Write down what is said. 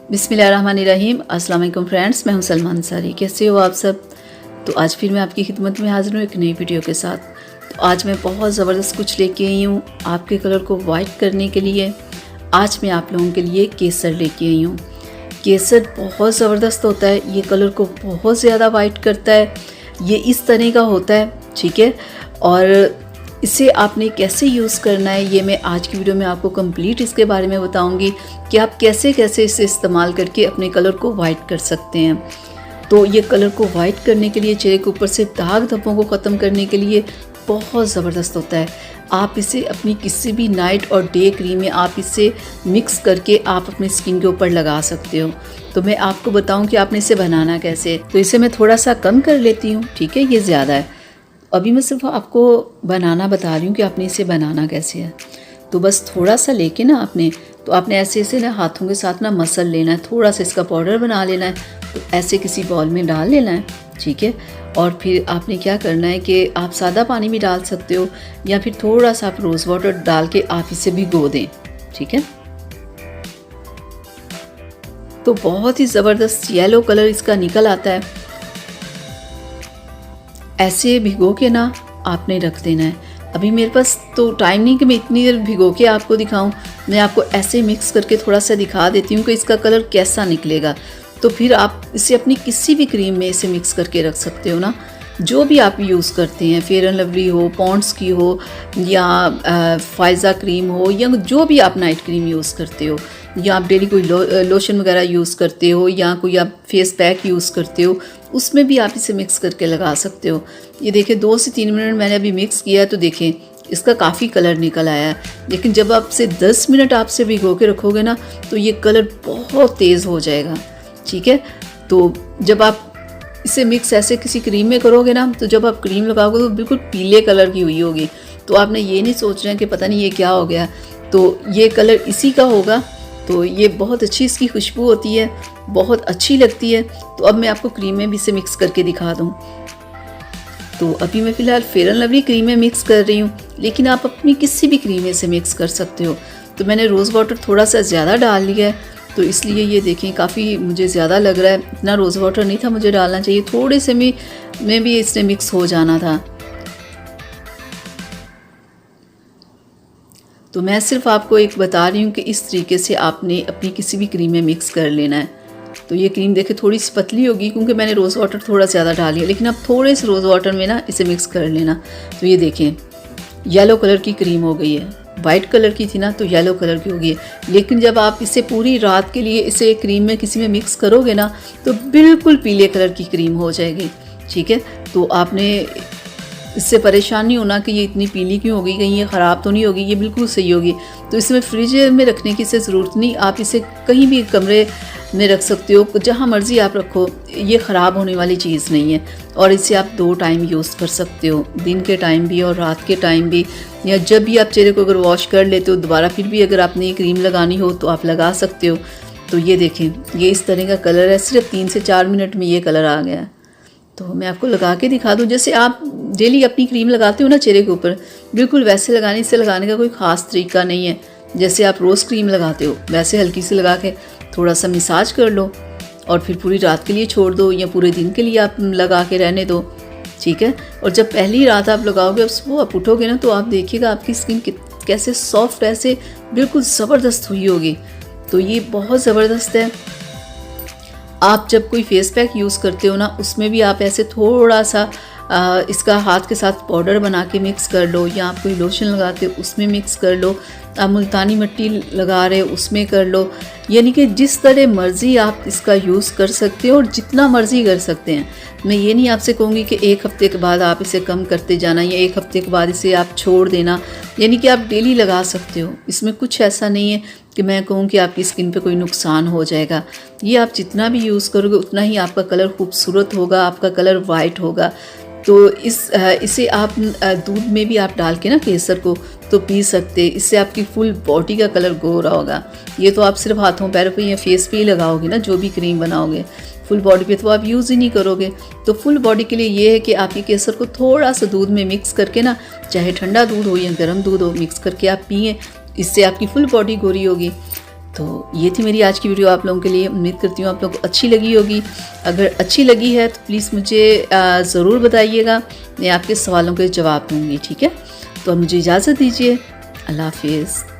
बिस्मिल्लाहिर्रहमानिर्रहीम। अस्सलाम वालेकुम फ्रेंड्स, मैं हूं सलमा अंसारी। कैसे हो आप सब? तो आज फिर मैं आपकी खिदमत में हाजिर हूँ एक नई वीडियो के साथ। तो आज मैं बहुत ज़बरदस्त कुछ लेके आई हूँ आपके कलर को वाइट करने के लिए। आज मैं आप लोगों के लिए केसर लेके आई हूँ। केसर बहुत ज़बरदस्त होता है, ये कलर को बहुत ज़्यादा वाइट करता है। ये इस तरह का होता है, ठीक है। और इसे आपने कैसे यूज़ करना है ये मैं आज की वीडियो में आपको कंप्लीट इसके बारे में बताऊंगी कि आप कैसे कैसे इसे इस्तेमाल करके अपने कलर को वाइट कर सकते हैं। तो ये कलर को वाइट करने के लिए, चेहरे के ऊपर से दाग धब्बों को ख़त्म करने के लिए बहुत ज़बरदस्त होता है। आप इसे अपनी किसी भी नाइट और डे क्रीम में आप इसे मिक्स करके आप अपनी स्किन के ऊपर लगा सकते हो। तो मैं आपको बताऊं कि आपने इसे बनाना कैसे। तो इसे मैं थोड़ा सा कम कर लेती हूँ, ठीक है, ये ज़्यादा है। अभी मैं सिर्फ आपको बनाना बता रही हूँ कि आपने इसे बनाना कैसे है। तो बस थोड़ा सा लेके ना आपने ऐसे ऐसे ना हाथों के साथ ना मसल लेना है, थोड़ा सा इसका पाउडर बना लेना है। तो ऐसे किसी बॉल में डाल लेना है, ठीक है। और फिर आपने क्या करना है कि आप सादा पानी भी डाल सकते हो या फिर थोड़ा सा आप रोज़ वाटर डाल के आप इसे भिगो दें, ठीक है। तो बहुत ही ज़बरदस्त येलो कलर इसका निकल आता है। ऐसे भिगो के ना आपने रख देना है। अभी मेरे पास तो टाइम नहीं कि मैं इतनी देर भिगो के आपको दिखाऊं। मैं आपको ऐसे मिक्स करके थोड़ा सा दिखा देती हूँ कि इसका कलर कैसा निकलेगा। तो फिर आप इसे अपनी किसी भी क्रीम में इसे मिक्स करके रख सकते हो ना, जो भी आप यूज़ करते हैं, फेयर एंड लवली हो, पॉन्ड्स की हो या फायज़ा क्रीम हो या जो भी आप नाइट क्रीम यूज़ करते हो या आप डेली कोई लोशन वगैरह यूज़ करते हो या कोई आप फेस पैक यूज़ करते हो, उसमें भी आप इसे मिक्स करके लगा सकते हो। ये देखिए 2 से 3 मिनट मैंने अभी मिक्स किया है तो देखें इसका काफ़ी कलर निकल आया है। लेकिन जब आप इसे 10 मिनट आपसे भिगो के रखोगे ना तो ये कलर बहुत तेज़ हो जाएगा, ठीक है। तो जब आप इसे मिक्स ऐसे किसी क्रीम में करोगे ना तो जब आप क्रीम लगाओगे तो बिल्कुल पीले कलर की हुई होगी। तो आपने ये नहीं सोच रहे हैं कि पता नहीं ये क्या हो गया, तो ये कलर इसी का होगा। तो ये बहुत अच्छी इसकी खुशबू होती है, बहुत अच्छी लगती है। तो अब मैं आपको क्रीम में भी इसे मिक्स करके दिखा दूँ। तो अभी मैं फ़िलहाल फेयर एंड लवली क्रीम में मिक्स कर रही हूँ, लेकिन आप अपनी किसी भी क्रीम में इसे मिक्स कर सकते हो। तो मैंने रोज़ वाटर थोड़ा सा ज़्यादा डाल लिया है, तो इसलिए ये देखें काफ़ी मुझे ज़्यादा लग रहा है। इतना रोज़ वाटर नहीं था मुझे डालना चाहिए, थोड़े से में भी इसने मिक्स हो जाना था। तो मैं सिर्फ आपको एक बता रही हूँ कि इस तरीके से आपने अपनी किसी भी क्रीम में मिक्स कर लेना है। तो ये क्रीम देखिए थोड़ी सी पतली होगी क्योंकि मैंने रोज़ वाटर थोड़ा ज़्यादा डाल लिया, लेकिन आप थोड़े से रोज़ वाटर में ना इसे मिक्स कर लेना। तो ये देखें येलो कलर की क्रीम हो गई है, वाइट कलर की थी ना तो येलो कलर की हो गई है। लेकिन जब आप इसे पूरी रात के लिए इसे क्रीम में किसी में मिक्स करोगे ना तो बिल्कुल पीले कलर की क्रीम हो जाएगी, ठीक है। तो आपने इससे परेशान नहीं होना कि ये इतनी पीली क्यों होगी, कहीं ये ख़राब तो नहीं होगी, ये बिल्कुल सही होगी। तो इसमें फ्रिज में रखने की इसे ज़रूरत नहीं, आप इसे कहीं भी कमरे में रख सकते हो, जहाँ मर्ज़ी आप रखो, ये ख़राब होने वाली चीज़ नहीं है। और इसे आप 2 टाइम यूज़ कर सकते हो, दिन के टाइम भी और रात के टाइम भी, या जब भी आप चेहरे को अगर वॉश कर लेते हो दोबारा फिर भी अगर आपने ये क्रीम लगानी हो तो आप लगा सकते हो। तो ये देखें ये इस तरह का कलर है, सिर्फ 3 से 4 मिनट में ये कलर आ गया है। तो मैं आपको लगा के दिखा दूँ, जैसे आप डेली अपनी क्रीम लगाते हो ना चेहरे के ऊपर, बिल्कुल वैसे लगाने से लगाने का कोई ख़ास तरीका नहीं है। जैसे आप रोज़ क्रीम लगाते हो वैसे हल्की से लगा के थोड़ा सा मसाज कर लो और फिर पूरी रात के लिए छोड़ दो या पूरे दिन के लिए आप लगा के रहने दो, ठीक है। और जब पहली रात आप लगाओगे अब सुबह आप उठोगे ना तो आप देखिएगा आपकी स्किन कैसे सॉफ्ट, ऐसे बिल्कुल ज़बरदस्त हुई होगी। तो ये बहुत ज़बरदस्त है। आप जब कोई फेस पैक यूज़ करते हो ना उसमें भी आप ऐसे थोड़ा सा इसका हाथ के साथ पाउडर बना के मिक्स कर लो, या आप कोई लोशन लगाते हो उसमें मिक्स कर लो, आप मुल्तानी मिट्टी लगा रहे हो उसमें कर लो। यानी कि जिस तरह मर्ज़ी आप इसका यूज़ कर सकते हो और जितना मर्ज़ी कर सकते हैं। मैं ये नहीं आपसे कहूँगी कि 1 हफ़्ते के बाद आप इसे कम करते जाना या 1 हफ़्ते के बाद इसे आप छोड़ देना, यानी कि आप डेली लगा सकते हो। इसमें कुछ ऐसा नहीं है कि मैं कहूँ कि आपकी स्किन पे कोई नुकसान हो जाएगा। ये आप जितना भी यूज़ करोगे उतना ही आपका कलर खूबसूरत होगा, आपका कलर वाइट होगा। तो इसे आप दूध में भी आप डाल के ना केसर को तो पी सकते, इससे आपकी फुल बॉडी का कलर गोरा होगा। ये तो आप सिर्फ हाथों पैरों पे या फेस पे ही लगाओगे ना, जो भी क्रीम बनाओगे, फुल बॉडी पे तो आप यूज़ ही नहीं करोगे। तो फुल बॉडी के लिए ये है कि आप ये केसर को थोड़ा सा दूध में मिक्स करके ना, चाहे ठंडा दूध हो या गर्म दूध हो, मिक्स करके आप पिए, इससे आपकी फुल बॉडी गोरी होगी। तो ये थी मेरी आज की वीडियो आप लोगों के लिए। उम्मीद करती हूँ आप लोगों को अच्छी लगी होगी। अगर अच्छी लगी है तो प्लीज़ मुझे ज़रूर बताइएगा, मैं आपके सवालों के जवाब दूँगी। ठीक है, तो अब मुझे इजाज़त दीजिए। अल्लाह हाफिज़।